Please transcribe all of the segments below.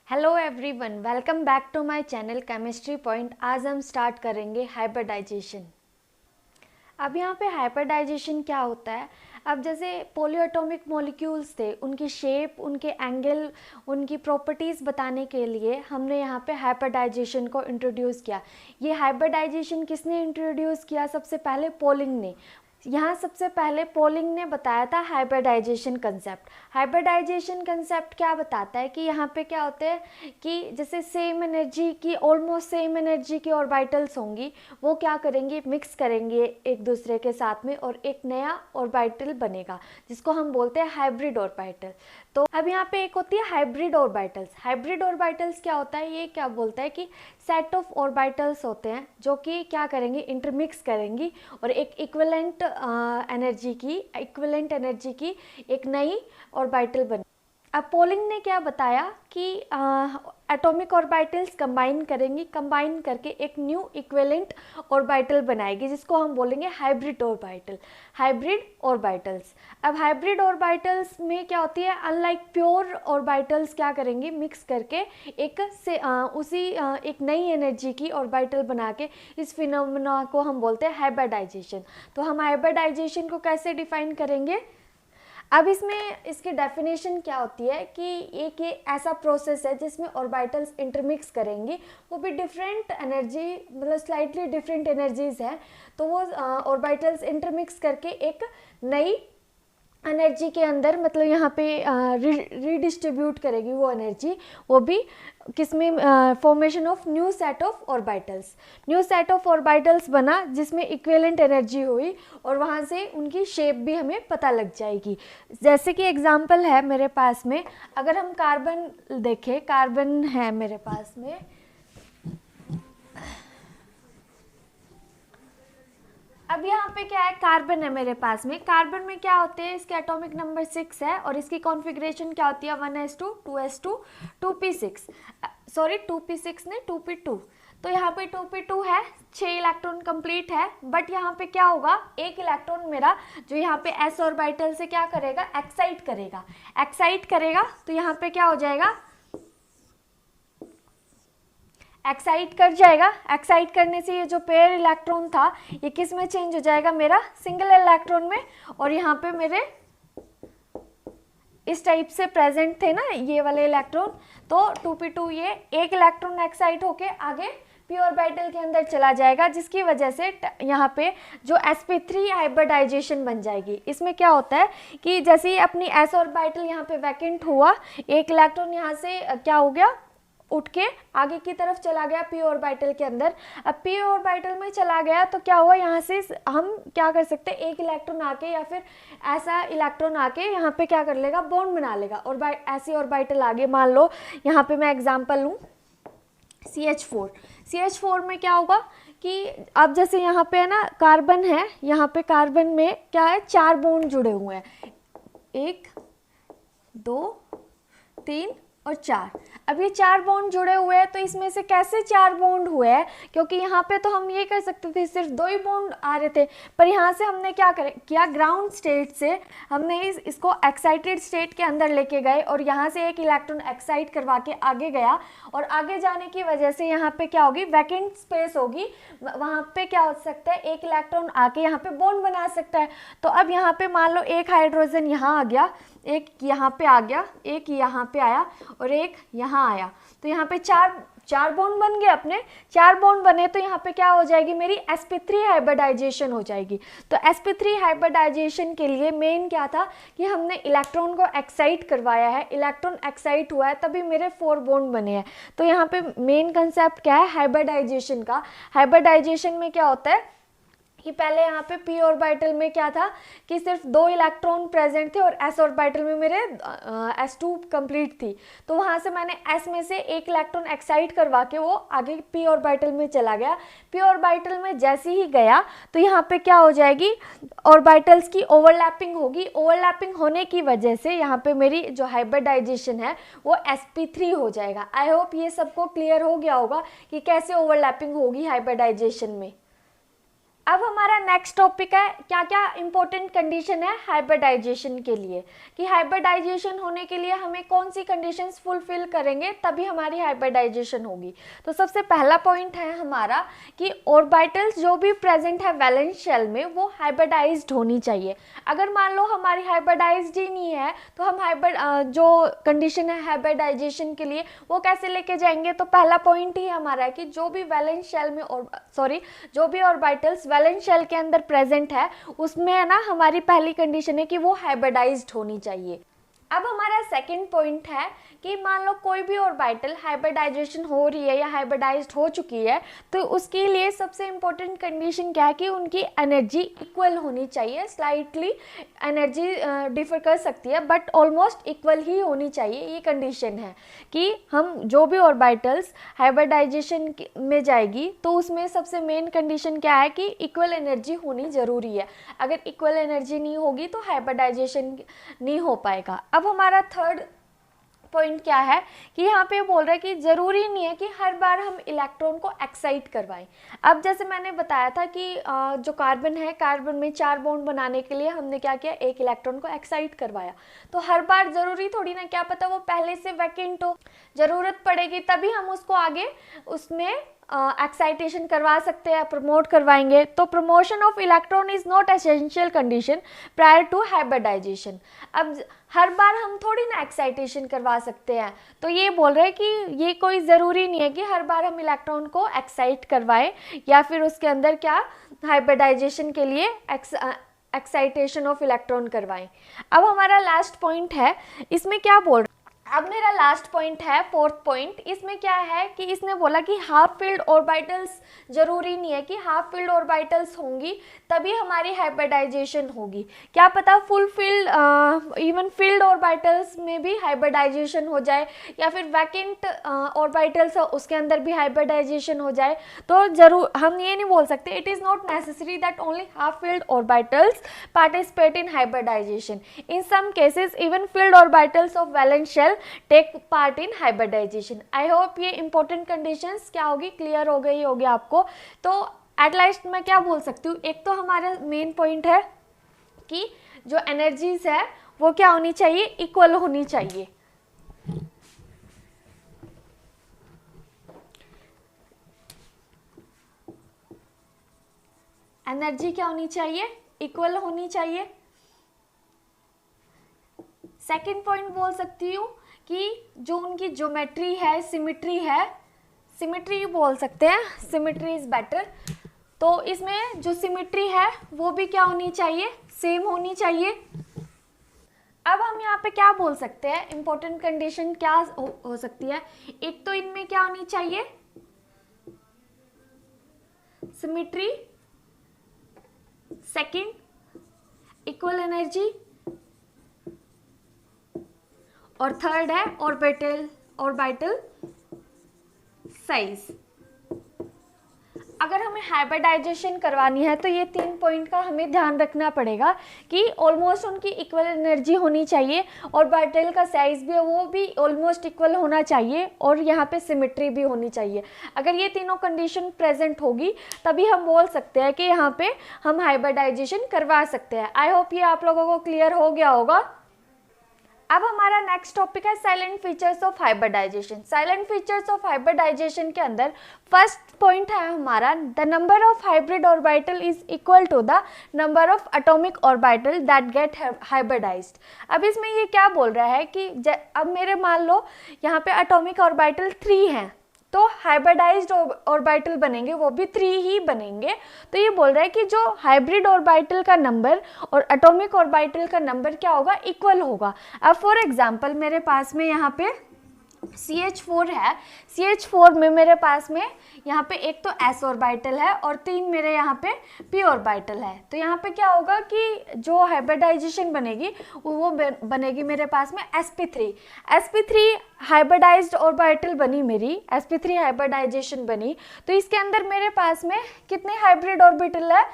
Hello everyone, welcome back to my channel chemistry point. आज हम start करेंगे hybridisation. अब यहाँ पे हाइब्रिडाइजेशन क्या होता है। अब जैसे पॉलीएटॉमिक मॉलिक्यूल्स थे, उनकी शेप, उनके एंगल, उनकी प्रॉपर्टीज़ बताने के लिए हमने यहाँ पे हाइब्रिडाइजेशन को इंट्रोड्यूस किया। ये हाइब्रिडाइजेशन किसने इंट्रोड्यूस किया? सबसे पहले पॉलिंग ने। यहाँ सबसे पहले पॉलिंग ने बताया था हाइब्रिडाइजेशन कंसेप्ट। हाइब्रिडाइजेशन कंसेप्ट क्या बताता है कि यहाँ पे क्या होता है कि जैसे सेम एनर्जी की, ऑलमोस्ट सेम एनर्जी की ऑर्बिटल्स होंगी, वो क्या करेंगे, मिक्स करेंगे एक दूसरे के साथ में और एक नया ऑर्बिटल बनेगा, जिसको हम बोलते हैं हाइब्रिड ऑर्बिटल। तो अब यहाँ पे एक होती है हाइब्रिड ऑर्बिटल्स। हाइब्रिड ऑर्बिटल्स क्या होता है? ये क्या बोलता है कि सेट ऑफ ऑर्बिटल्स होते हैं जो कि क्या करेंगे, इंटरमिक्स करेंगी और एक इक्विवेलेंट एनर्जी की एक नई ऑर्बिटल बनी। अब पॉलिंग ने क्या बताया कि एटॉमिक ऑर्बिटल्स कंबाइन करेंगी, कंबाइन करके एक न्यू इक्विवेलेंट ऑर्बिटल बनाएगी, जिसको हम बोलेंगे हाइब्रिड ऑर्बिटल। Hybrid orbitals. अब हाइब्रिड ऑर्बिटल्स में क्या होती है, अनलाइक प्योर ऑर्बिटल्स क्या करेंगे, मिक्स करके एक एक नई एनर्जी की ऑर्बिटल बना के इस फिनोमेना को हम बोलते हैं हाइब्रिडाइजेशन। तो हम हाइब्रिडाइजेशन को कैसे डिफाइन करेंगे? अब इसमें इसकी डेफिनेशन क्या होती है कि एक ये ऐसा प्रोसेस है जिसमें ऑर्बिटल्स इंटरमिक्स करेंगी, वो भी डिफरेंट एनर्जी, मतलब स्लाइटली डिफरेंट एनर्जीज है, तो वो ऑर्बिटल्स इंटरमिक्स करके एक नई एनर्जी के अंदर, मतलब यहाँ पे रीडिस्ट्रीब्यूट करेगी वो एनर्जी, वो भी किसमें, formation of new set of orbitals. New set of orbitals बना जिसमें इक्विवेलेंट एनर्जी हुई और वहाँ से उनकी शेप भी हमें पता लग जाएगी। जैसे कि एग्जांपल है मेरे पास में, अगर हम कार्बन देखें, कार्बन है मेरे पास में, अब यहाँ पे क्या है, कार्बन है मेरे पास में। कार्बन में क्या होते हैं, इसके एटॉमिक नंबर 6 है और इसकी कॉन्फ़िगरेशन क्या होती है, 1s2 2s2 2p6, sorry 2p6 ने 2p2। तो यहाँ पे 2p2 है, 6 इलेक्ट्रॉन कंप्लीट है, बट यहाँ पे क्या होगा, एक इलेक्ट्रॉन मेरा जो यहाँ पे s ऑर्बिटल से क्या करेगा, एक्साइट करेगा। एक्साइट करेगा तो यहाँ पे क्या हो जाएगा, एक्साइट कर जाएगा। एक्साइट करने से ये जो पेयर इलेक्ट्रॉन था ये किस में चेंज हो जाएगा, मेरा सिंगल इलेक्ट्रॉन में। और यहाँ पे मेरे इस टाइप से प्रेजेंट थे ना ये वाले इलेक्ट्रॉन, तो 2p2 ये एक इलेक्ट्रॉन एक्साइट होके आगे p ऑर्बिटल के अंदर चला जाएगा, जिसकी वजह से यहाँ पे जो sp3 हाइब्रिडाइजेशन बन जाएगी। इसमें क्या होता है कि जैसे ही अपनी s ऑर्बिटल यहाँ पे वैकेंट हुआ, एक इलेक्ट्रॉन यहाँ से क्या हो गया, उठ के आगे की तरफ चला गया p ऑर्बिटल के अंदर। अब p ऑर्बिटल में चला गया तो क्या हुआ, यहाँ से हम क्या कर सकते हैं, एक इलेक्ट्रॉन आके या फिर ऐसा इलेक्ट्रॉन आके यहाँ पे क्या कर लेगा, बॉन्ड बना लेगा। और ऐसी ऑर्बिटल आगे, मान लो यहाँ पे मैं एग्जांपल लूँ CH4। CH4 में क्या होगा कि अब जैसे यहाँ पे है ना कार्बन है, यहाँ पे कार्बन में क्या है, 4 बॉन्ड जुड़े हुए हैं, 1 2 3 और 4। अब ये 4 बॉन्ड जुड़े हुए हैं, तो इसमें से कैसे 4 बॉन्ड हुए हैं, क्योंकि यहाँ पे तो हम ये कर सकते थे सिर्फ 2 ही बॉन्ड आ रहे थे, पर यहाँ से हमने क्या किया, ग्राउंड स्टेट से हमने इसको एक्साइटेड स्टेट के अंदर लेके गए और यहाँ से एक इलेक्ट्रॉन एक्साइट करवा के आगे गया। और आगे जाने की वजह से यहाँ पे क्या होगी, वैकेंट स्पेस होगी, वहाँ पे क्या हो सकता है, एक इलेक्ट्रॉन आके यहाँ पे बॉन्ड बना सकता है। तो अब यहाँ पे मान लो एक हाइड्रोजन यहाँ आ गया, एक यहाँ पे आ गया, एक यहाँ पे आया और एक यहाँ आया, तो यहाँ पे चार बॉन्ड बन गए अपने। 4 बॉन्ड बने तो यहाँ पे क्या हो जाएगी, मेरी sp3 हाइब्रिडाइजेशन हो जाएगी। तो sp3 हाइब्रिडाइजेशन के लिए मेन क्या था कि हमने इलेक्ट्रॉन को एक्साइट करवाया है, इलेक्ट्रॉन एक्साइट हुआ है तभी मेरे 4 बॉन्ड बने हैं। तो यहाँ पे मेन कंसेप्ट क्या है हाइब्रिडाइजेशन का। हाइब्रिडाइजेशन में क्या होता है कि पहले यहाँ पे p ऑर्बिटल में क्या था कि सिर्फ 2 इलेक्ट्रॉन प्रेजेंट थे और s ऑर्बिटल में मेरे s2 कंप्लीट थी, तो वहाँ से मैंने s में से एक इलेक्ट्रॉन एक्साइट करवा के वो आगे p ऑर्बिटल में चला गया। p ऑर्बिटल में जैसे ही गया तो यहाँ पे क्या हो जाएगी, ऑर्बिटल्स की ओवरलैपिंग होगी। ओवरलैपिंग होने की वजह से यहाँ पे मेरी जो हाइब्रिडाइजेशन है वो sp3 हो जाएगा। आई होप ये सबको क्लियर हो गया होगा कि कैसे ओवरलैपिंग होगी हाइब्रिडाइजेशन में। अब हमारा नेक्स्ट टॉपिक है क्या क्या इंपॉर्टेंट कंडीशन है हाइब्रिडाइजेशन के लिए, कि हाइब्रिडाइजेशन होने के लिए हमें कौन सी कंडीशंस फुलफिल करेंगे तभी हमारी हाइब्रिडाइजेशन होगी। तो सबसे पहला पॉइंट है हमारा कि ऑर्बिटल्स जो भी प्रेजेंट है वैलेंस शेल में वो हाइब्रिडाइज्ड होनी चाहिए। अगर मान लो हमारी हाइब्रिडाइज्ड ही नहीं है तो हम जो कंडीशन है हाइब्रिडाइजेशन के लिए वो कैसे लेके जाएंगे। तो पहला पॉइंट ही हमारा है कि जो भी वैलेंस शेल में जो भी ऑर्बिटल्स वैलेंस शेल के अंदर प्रेजेंट है उसमें है ना हमारी पहली कंडीशन है कि वो हाइब्रिडाइज्ड होनी चाहिए। अब हमारा सेकंड पॉइंट है कि मान लो कोई भी ऑर्बिटल हाइब्रिडाइजेशन हो रही है या हाइब्रिडाइज्ड हो चुकी है तो उसके लिए सबसे इम्पोर्टेंट कंडीशन क्या है कि उनकी एनर्जी इक्वल होनी चाहिए। स्लाइटली एनर्जी डिफर कर सकती है बट ऑलमोस्ट इक्वल ही होनी चाहिए। ये कंडीशन है कि हम जो भी ऑर्बिटल्स हाइब्रिडाइजेशन में जाएगी तो उसमें सबसे मेन कंडीशन क्या है कि इक्वल एनर्जी होनी ज़रूरी है। अगर इक्वल एनर्जी नहीं होगी तो हाइब्रिडाइजेशन नहीं हो पाएगा। अब हमारा थर्ड पॉइंट क्या है कि यहाँ पे बोल रहा है कि ज़रूरी नहीं है कि हर बार हम इलेक्ट्रॉन को एक्साइट करवाएं। अब जैसे मैंने बताया था कि जो कार्बन है, कार्बन में 4 बॉन्ड बनाने के लिए हमने क्या किया, एक इलेक्ट्रॉन को एक्साइट करवाया। तो हर बार ज़रूरी थोड़ी ना, क्या पता वो पहले से वैकेंट हो, ज़रूरत पड़ेगी तभी हम उसको आगे उसमें एक्साइटेशन करवा सकते हैं, प्रमोट करवाएंगे। तो promotion of electron is not essential condition prior to hybridization. अब हर बार हम थोड़ी ना एक्साइटेशन करवा सकते हैं, तो ये बोल रहे हैं कि ये कोई ज़रूरी नहीं है कि हर बार हम इलेक्ट्रॉन को एक्साइट करवाएं या फिर उसके अंदर क्या हाइब्रिडाइजेशन के लिए एक्साइटेशन ऑफ इलेक्ट्रॉन करवाएं। अब हमारा लास्ट पॉइंट है, इसमें क्या बोल रहे, अब मेरा लास्ट पॉइंट है फोर्थ पॉइंट। इसमें क्या है कि इसने बोला कि हाफ फील्ड ऑर्बिटल्स ज़रूरी नहीं है कि हाफ फील्ड ऑर्बिटल्स होंगी तभी हमारी हाइब्रिडाइजेशन होगी। क्या पता full field even filled orbitals में भी हाइब्रिडाइजेशन हो जाए या फिर वैकेंट ऑर्बिटल्स उसके अंदर भी हाइब्रिडाइजेशन हो जाए। तो जरूर हम ये नहीं बोल सकते it is not necessary that only half filled orbitals participate in hybridization. In some cases even filled orbitals of valence shell take part in hybridization. I hope ये इंपॉर्टेंट कंडीशंस क्या होगी, क्लियर हो गई होगी आपको। तो एट लास्ट मैं क्या बोल सकती हूँ, एक तो हमारा मेन पॉइंट है कि जो एनर्जीज है वो क्या होनी चाहिए, इक्वल होनी चाहिए। एनर्जी क्या होनी चाहिए, इक्वल होनी चाहिए। सेकेंड पॉइंट बोल सकती हूँ कि जो उनकी ज्योमेट्री है, सिमिट्री है, सिमिट्री बोल सकते हैं, सिमिट्री इज बेटर। तो इसमें जो सिमिट्री है वो भी क्या होनी चाहिए, सेम होनी चाहिए। अब हम यहाँ पे क्या बोल सकते हैं, इंपॉर्टेंट कंडीशन क्या हो सकती है, एक तो इनमें क्या होनी चाहिए, सिमिट्री, सेकंड इक्वल एनर्जी, और थर्ड है ऑर्बिटल साइज। अगर हमें हाइब्रिडाइजेशन करवानी है तो ये 3 पॉइंट का हमें ध्यान रखना पड़ेगा कि ऑलमोस्ट उनकी इक्वल एनर्जी होनी चाहिए, ऑर्बिटल का साइज भी है वो भी ऑलमोस्ट इक्वल होना चाहिए, और यहाँ पे सिमेट्री भी होनी चाहिए। अगर ये तीनों कंडीशन प्रेजेंट होगी तभी हम बोल सकते हैं कि यहाँ पे हम हाइब्रिडाइजेशन करवा सकते हैं। आई होप ये आप लोगों को क्लियर हो गया होगा। अब हमारा नेक्स्ट टॉपिक है salient features of hybridization. Salient features of hybridization के अंदर फर्स्ट पॉइंट है हमारा, the number of hybrid orbital is equal to the number of atomic orbital that get hybridized. अब इसमें ये क्या बोल रहा है कि अब मेरे मान लो यहाँ पे एटॉमिक ऑर्बिटल 3 हैं तो हाइब्रिडाइज्ड ऑर्बिटल बनेंगे वो भी 3 ही बनेंगे। तो ये बोल रहा है कि जो हाइब्रिड ऑर्बिटल का नंबर और एटॉमिक ऑर्बिटल का नंबर क्या होगा, इक्वल होगा। अब फॉर एग्जांपल मेरे पास में यहाँ पे CH4 है, CH4 में मेरे पास में यहाँ पे एक तो S ऑर्बिटल है और 3 मेरे यहाँ पे P ऑर्बिटल है। तो यहाँ पे क्या होगा कि जो हाइब्रिडाइजेशन बनेगी वो बनेगी मेरे पास में sp3 हाइब्रिडाइज्ड ऑर्बिटल बनी मेरी, sp3 हाइब्रिडाइजेशन बनी। तो इसके अंदर मेरे पास में कितने हाइब्रिड ऑर्बिटल है,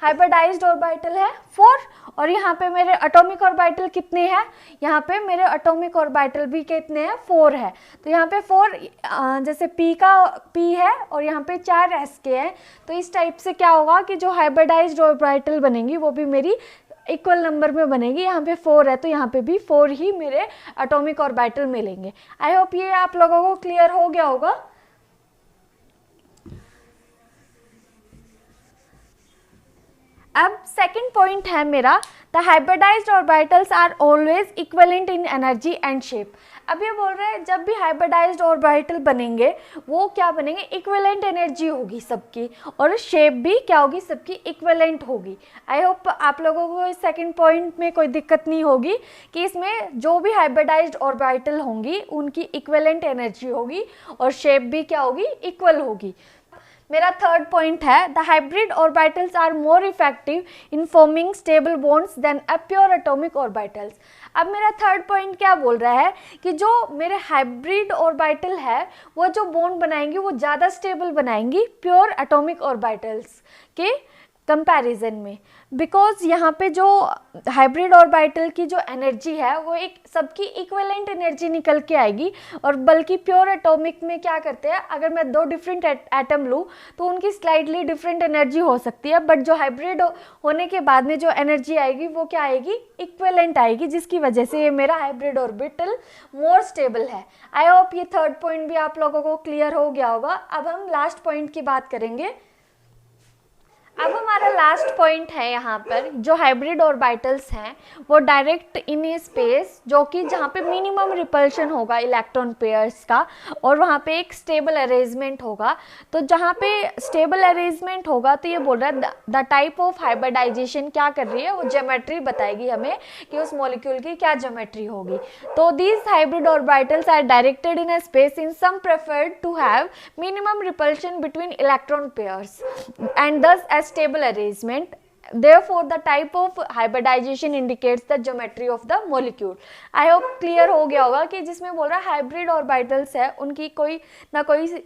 हाइब्रिडाइज्ड ऑर्बिटल है 4, और यहाँ पे मेरे एटॉमिक ऑर्बिटल कितने हैं, यहाँ पे मेरे एटॉमिक ऑर्बिटल भी कितने हैं, 4 है। तो यहाँ पे 4 जैसे p है और यहाँ पे 4 s के हैं, तो इस टाइप से क्या होगा कि जो हाइब्रिडाइज्ड ऑर्बिटल बनेंगी वो भी मेरी इक्वल नंबर में बनेगी। यहाँ पे 4 है तो यहाँ पे भी 4 ही मेरे एटॉमिक ऑर्बिटल मिलेंगे। आई होप ये आप लोगों को क्लियर हो गया होगा। अब सेकंड पॉइंट है मेरा, the hybridized orbitals are always equivalent in energy and shape. अब ये बोल रहे हैं जब भी हाइब्रिडाइज्ड ऑर्बिटल बनेंगे वो क्या बनेंगे, इक्विवेलेंट एनर्जी होगी सबकी, और शेप भी क्या होगी, सबकी इक्विवेलेंट होगी। आई होप आप लोगों को इस सेकंड पॉइंट में कोई दिक्कत नहीं होगी कि इसमें जो भी हाइब्रिडाइज्ड ऑर्बिटल होंगी उनकी इक्विवेलेंट एनर्जी होगी और शेप भी क्या होगी, इक्वल होगी। मेरा थर्ड पॉइंट है, the hybrid orbitals are more effective in forming stable bonds than a pure atomic orbitals. अब मेरा थर्ड पॉइंट क्या बोल रहा है कि जो मेरे हाइब्रिड ऑर्बिटल है वो जो बॉन्ड बनाएंगी वो ज़्यादा स्टेबल बनाएंगी प्योर एटॉमिक ऑर्बिटल्स के कंपैरिजन में, बिकॉज यहाँ पे जो हाइब्रिड ऑर्बिटल की जो एनर्जी है वो एक सबकी इक्विवेलेंट एनर्जी निकल के आएगी, और बल्कि प्योर एटॉमिक में क्या करते हैं, अगर मैं 2 डिफरेंट एटम लूँ तो उनकी स्लाइडली डिफरेंट एनर्जी हो सकती है, बट जो हाइब्रिड होने के बाद में जो एनर्जी आएगी वो क्या आएगी, इक्विवेलेंट आएगी, जिसकी वजह से ये मेरा हाइब्रिड ऑर्बिटल मोर स्टेबल है। आई होप ये थर्ड पॉइंट भी आप लोगों को क्लियर हो गया होगा। अब हम लास्ट पॉइंट की बात करेंगे। अब हमारा लास्ट पॉइंट है यहाँ पर, जो हाइब्रिड ऑर्बिटल्स हैं वो डायरेक्ट इन ए स्पेस, जो कि जहाँ पे मिनिमम रिपल्शन होगा इलेक्ट्रॉन पेयर्स का, और वहाँ पे एक स्टेबल अरेंजमेंट होगा। तो जहाँ पे स्टेबल अरेंजमेंट होगा तो ये बोल रहा है द टाइप ऑफ हाइब्रिडाइजेशन क्या कर रही है, वो ज्योमेट्री बताएगी हमें कि उस मॉलिक्यूल की क्या ज्योमेट्री होगी। तो these hybrid orbitals are directed in a space in some preferred to have minimum repulsion between electron pairs and thus a stable arrangement. Therefore the type of hybridization indicates the geometry of the molecule. I hope clear हो गया होगा कि जिसमें बोल रहा है hybrid orbitals है उनकी कोई ना कोई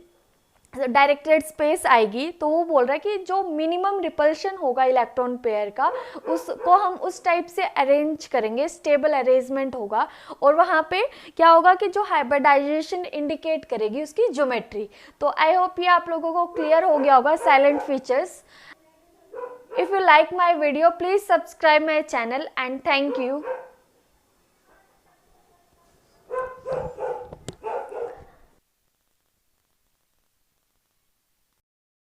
डायरेक्टेड स्पेस आएगी, तो वो बोल रहा है कि जो मिनिमम रिपल्शन होगा इलेक्ट्रॉन पेयर का उसको हम उस टाइप से अरेंज करेंगे, स्टेबल अरेंजमेंट होगा, और वहाँ पे क्या होगा कि जो हाइब्रिडाइजेशन इंडिकेट करेगी उसकी ज्योमेट्री। तो आई होप ये आप लोगों को क्लियर हो गया होगा salient features. If you like my video please subscribe my channel and thank you.